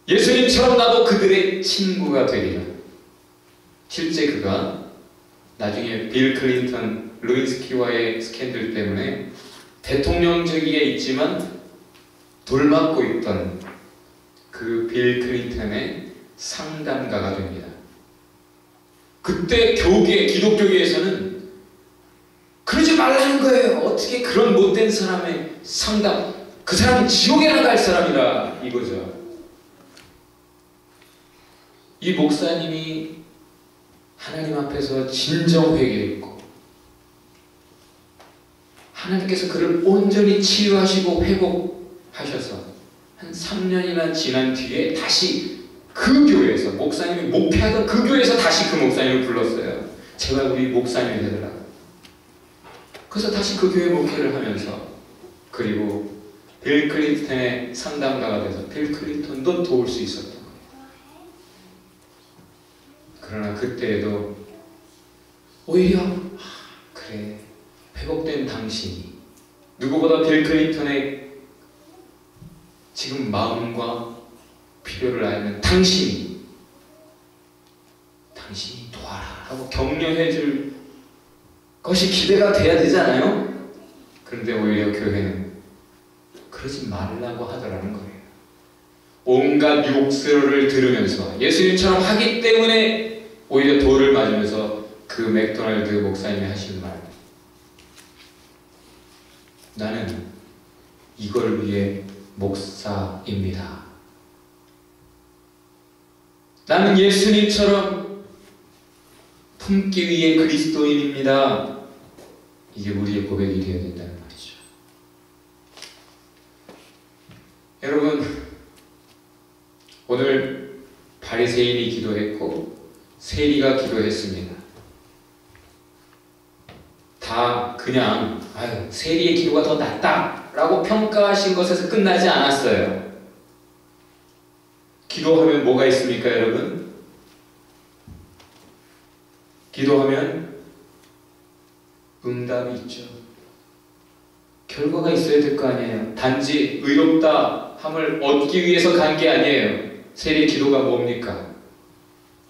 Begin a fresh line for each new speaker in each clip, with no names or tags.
예수님처럼 나도 그들의 친구가 되리라. 실제 그가 나중에 빌 클린턴, 루인스키와의 스캔들 때문에 대통령직위에 있지만 돌맞고 있던 그 빌 클린턴의 상담가가 됩니다. 그때 교계, 기독교계에서는 그러지 말라는 거예요. 어떻게 그런 못된 사람의 상담, 그 사람은 지옥에 나갈 사람이라 이거죠. 이 목사님이 하나님 앞에서 진정 회개했고 하나님께서 그를 온전히 치유하시고 회복하셔서 한 3년이나 지난 뒤에 다시 그 교회에서, 목사님이 목회하던 그 교회에서 다시 그 목사님을 불렀어요. 제발 우리 목사님이 되더라. 그래서 다시 그 교회 목회를 하면서, 그리고 빌 클린턴의 상담가가 돼서 빌 클린턴도 도울 수 있었던 거예요. 그러나 그때에도 오히려 그래, 회복된 당신이, 누구보다 빌 클린턴의 지금 마음과 필요를 아는 당신이 도와라 하고 격려해 줄 것이 기대가 돼야 되잖아요. 그런데 오히려 교회는 그러지 말라고 하더라는 거예요. 온갖 욕설을 들으면서 예수님처럼 하기 때문에 오히려 돌을 맞으면서 그 맥도날드 목사님이 하신 말, 나는 이걸 위해 목사입니다. 나는 예수님처럼 품기 위해 그리스도인입니다. 이게 우리의 고백이 되어야 된다는 말이죠. 여러분, 오늘 바리새인이 기도했고 세리가 기도했습니다. 다 그냥 세리의 기도가 더 낫다 라고 평가하신 것에서 끝나지 않았어요. 기도하면 뭐가 있습니까, 여러분? 기도하면 응답이 있죠. 결과가 있어야 될 거 아니에요. 단지 의롭다 함을 얻기 위해서 간 게 아니에요. 세리의 기도가 뭡니까?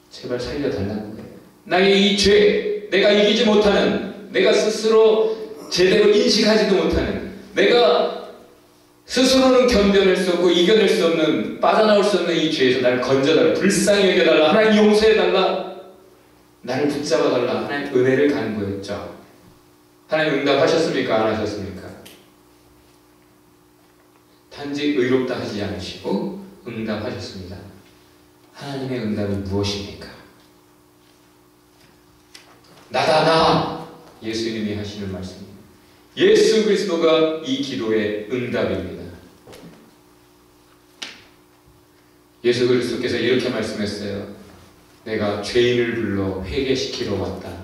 제발 살려달라는 거예요. 나의 이 죄, 내가 이기지 못하는, 내가 스스로 제대로 인식하지도 못하는, 내가 스스로는 견뎌낼 수 없고 이겨낼 수 없는, 빠져나올 수 없는 이 죄에서 나를 건져달라, 불쌍히 여겨달라, 하나님 용서해달라, 나를 붙잡아달라, 하나님 은혜를 간구했죠. 하나님 응답하셨습니까? 안 하셨습니까? 단지 의롭다 하지 않으시고 응답하셨습니다. 하나님의 응답은 무엇입니까? 나다 나! 예수님이 하시는 말씀입니다. 예수 그리스도가 이 기도의 응답입니다. 예수 그리스도께서 이렇게 말씀했어요. 내가 죄인을 불러 회개시키러 왔다.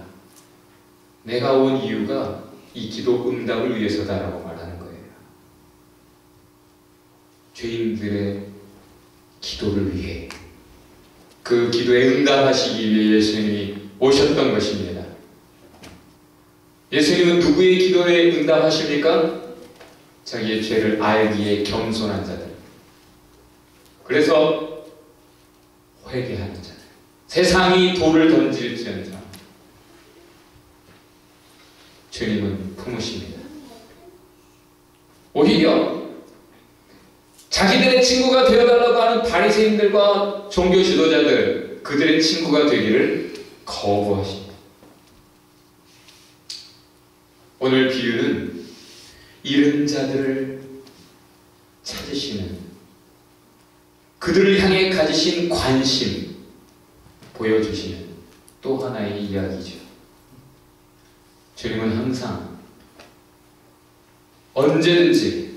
내가 온 이유가 이 기도 응답을 위해서다라고 말하는 거예요. 죄인들의 기도를 위해, 그 기도에 응답하시기 위해 예수님이 오셨던 것입니다. 예수님은 누구의 기도에 응답하십니까? 자기의 죄를 알기에 겸손한 자들, 그래서 회개하는 자들, 세상이 돌을 던질지언정 주님은 품으십니다. 오히려 자기들의 친구가 되어달라고 하는 바리새인들과 종교 지도자들, 그들의 친구가 되기를 거부하십니다. 오늘 비유는 잃은 자들을 찾으시는, 그들을 향해 가지신 관심 보여주시는 또 하나의 이야기죠. 주님은 항상 언제든지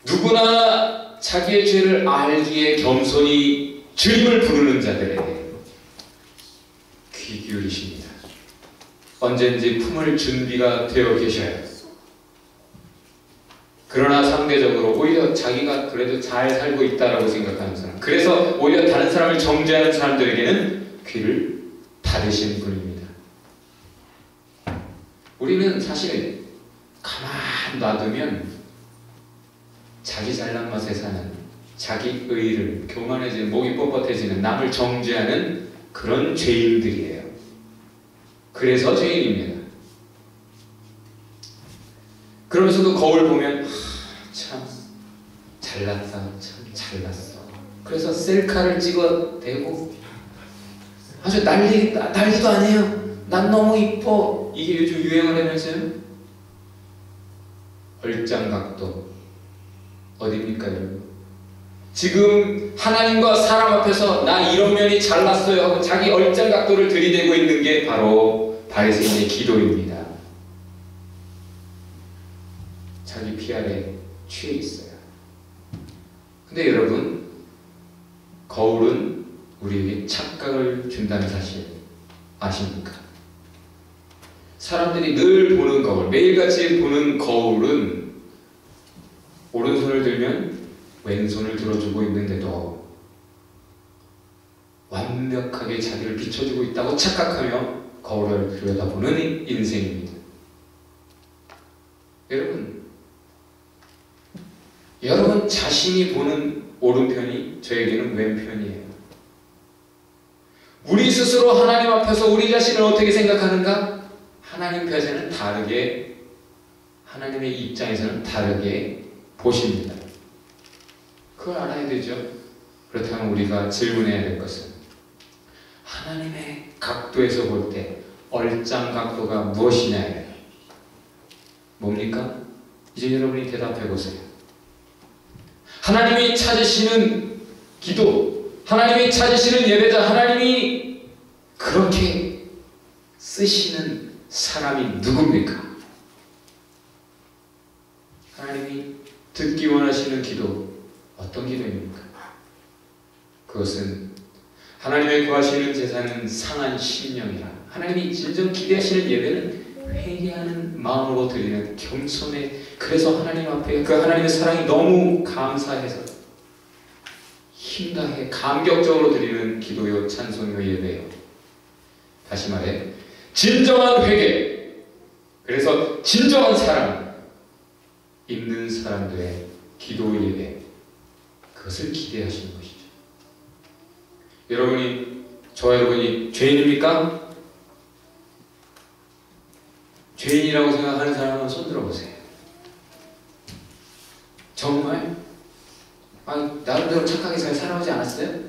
누구나 자기의 죄를 알기에 겸손히 주님을 부르는 자들에게 귀 기울이십니다. 언제든지 품을 준비가 되어 계셔요. 그러나 상대적으로 오히려 자기가 그래도 잘 살고 있다라고 생각하는 사람, 그래서 오히려 다른 사람을 정죄하는 사람들에게는 귀를 닫으신 분입니다. 우리는 사실 가만 놔두면 자기 잘난 맛에 사는 자기 의를 교만해지는, 목이 뻣뻣해지는, 남을 정죄하는 그런 죄인들이에요. 그래서 죄인입니다. 그러면서도 거울 보면 참 잘났다, 참 잘났어. 그래서 셀카를 찍어대고 아주 난리도 아니에요. 난 너무 이뻐. 이게 요즘 유행을 하면서요. 얼짱각도 어딥니까 여러분? 지금 하나님과 사람 앞에서 나 이런 면이 잘났어요 하고 자기 얼짱각도를 들이대고 있는 게 바로 바리새인의 기도입니다. 자기 PR에 취해 있어요. 근데 여러분, 거울은 우리에게 착각을 준다는 사실 아십니까? 사람들이 늘 보는 거울, 매일같이 보는 거울은 오른손을 들면 왼손을 들어주고 있는데도 완벽하게 자기를 비춰주고 있다고 착각하며 거울을 들여다보는 인생입니다. 여러분 자신이 보는 오른편이 저에게는 왼편이에요. 우리 스스로 하나님 앞에서 우리 자신을 어떻게 생각하는가? 하나님 편에는 다르게, 하나님의 입장에서는 다르게 보십니다. 그걸 알아야 되죠. 그렇다면 우리가 질문해야 될 것은 하나님의 각도에서 볼 때 얼짱 각도가 무엇이냐예요. 뭡니까? 이제 여러분이 대답해 보세요. 하나님이 찾으시는 기도, 하나님이 찾으시는 예배자, 하나님이 그렇게 쓰시는 사람이 누굽니까? 하나님이 듣기 원하시는 기도, 어떤 기도입니까? 그것은 하나님의 구하시는 제사는 상한 심령이라, 하나님이 진정 기대하시는 예배는 회개하는 마음으로 드리는 겸손의, 그래서 하나님 앞에 그 하나님의 사랑이 너무 감사해서 힘다해 감격적으로 드리는 기도요, 찬송요, 예배요. 다시 말해 진정한 회개, 그래서 진정한 사랑 있는 사람들의 기도 예배, 그것을 기대하시는 것이죠. 저와 여러분이 죄인입니까? 죄인이라고 생각하는 사람은 손 들어보세요. 정말? 나름대로 착하게 잘 살아오지 않았어요?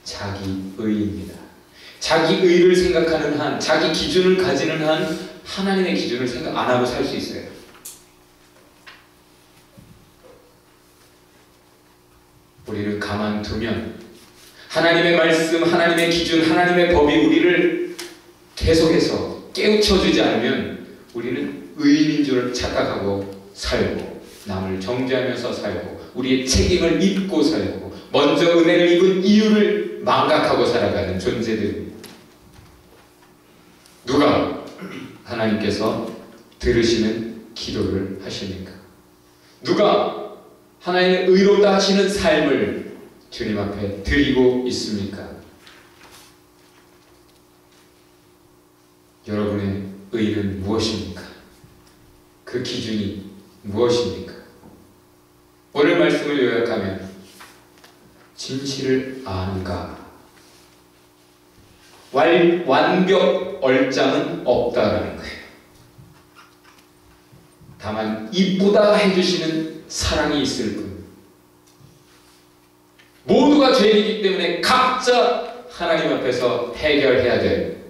자기 의입니다. 자기 의를 생각하는 한, 자기 기준을 가지는 한 하나님의 기준을 생각 안 하고 살 수 있어요. 우리를 가만두면 하나님의 말씀, 하나님의 기준, 하나님의 법이 우리를 계속해서 깨우쳐주지 않으면 우리는 의인인 줄 착각하고 살고, 남을 정죄하면서 살고, 우리의 책임을 잊고 살고, 먼저 은혜를 입은 이유를 망각하고 살아가는 존재들입니다. 누가 하나님께서 들으시는 기도를 하십니까? 누가 하나님의 의롭다 하시는 삶을 주님 앞에 드리고 있습니까? 여러분의 의는 무엇입니까? 그 기준이 무엇입니까? 오늘 말씀을 요약하면 진실을 아는가? 완벽 얼짱은 없다라는 거예요. 다만 이쁘다 해주시는 사랑이 있을 뿐. 모두가 죄인이기 때문에 각자 하나님 앞에서 해결해야 될,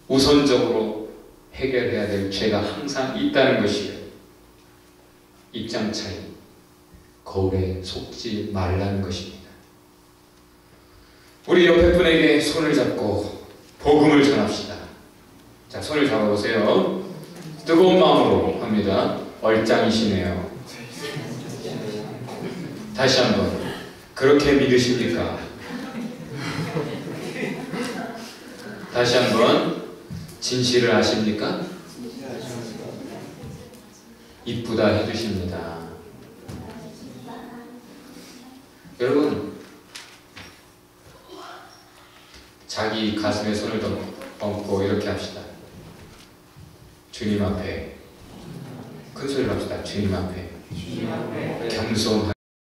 우선적으로 해결해야 될 죄가 항상 있다는 것이에요. 입장 차이, 거울에 속지 말라는 것입니다. 우리 옆에 분에게 손을 잡고 복음을 전합시다. 자, 손을 잡아보세요. 뜨거운 마음으로 합니다. 얼짱이시네요. 다시 한번. 그렇게 믿으십니까? 다시 한번. 진실을 아십니까? 이쁘다 해주십니다. 여러분, 자기 가슴에 손을 얹고 이렇게 합시다. 주님 앞에, 큰 소리로 합시다. 주님 앞에 겸손하게